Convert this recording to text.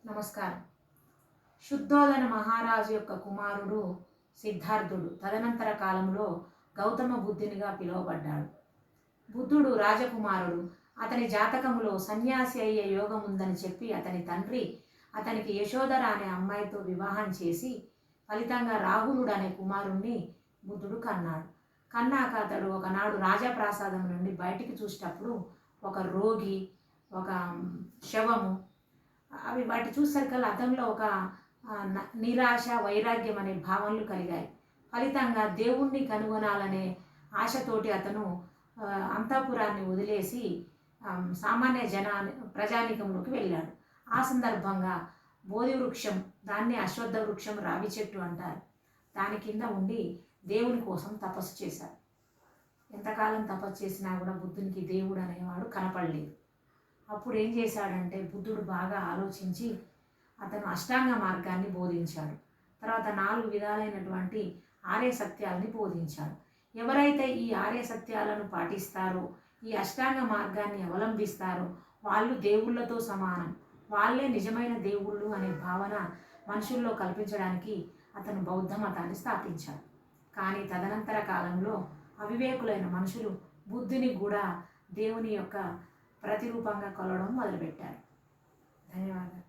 నమస్కారం. శుద్ధోదన మహారాజు యొక్క కుమారుడు సిద్ధార్థుడు తదనంతర కాలంలో గౌతమ బుద్ధునిగా పిలువబడ్డాడు. బుద్ధుడు రాజకుమారుడు. అతని జాతకములో సన్యాసి అయ్యే యోగం ఉందని చెప్పి అతని తండ్రి అతనికి యశోధర అనే అమ్మాయితో వివాహం చేసి ఫలితంగా రాహులుడు అనే కుమారుణ్ణి బుద్ధుడు కన్నాడు. కన్నాక అతడు ఒకనాడు రాజప్రాసాదం నుండి బయటికి చూసేటప్పుడు ఒక రోగి, ఒక శవము, అవి వాటి చూసేసరికల్లా అతనిలో ఒక నిరాశ, వైరాగ్యం అనే భావనలు కలిగాయి. ఫలితంగా దేవుణ్ణి కనుగొనాలనే ఆశతోటి అతను అంతఃపురాన్ని వదిలేసి సామాన్య ప్రజానీకంలోకి వెళ్ళాడు. ఆ సందర్భంగా బోధి వృక్షం, దాన్ని అశ్వత్థ వృక్షం, రావి చెట్టు అంటారు, దాని కింద ఉండి దేవుని కోసం తపస్సు చేశాడు. ఎంతకాలం తపస్సు చేసినా కూడా బుద్ధునికి దేవుడు అనేవాడు కనపడలేదు. అప్పుడు ఏం చేశాడంటే బుద్ధుడు బాగా ఆలోచించి అతను అష్టాంగ మార్గాన్ని బోధించాడు. తర్వాత 4 విధాలైనటువంటి ఆర్య సత్యాలని బోధించాడు. ఎవరైతే ఈ ఆర్య సత్యాలను పాటిస్తారో, ఈ అష్టాంగ మార్గాన్ని అవలంబిస్తారో వాళ్ళు దేవుళ్ళతో సమానం, వాళ్ళే నిజమైన దేవుళ్ళు అనే భావన మనుషుల్లో కల్పించడానికి అతను బౌద్ధ మతాన్ని స్థాపించాడు. కానీ తదనంతర కాలంలో అవివేకులైన మనుషులు బుద్ధుని కూడా దేవుని యొక్క ప్రతిరూపంగా కొలవడం మొదలుపెట్టారు. ధన్యవాదాలు.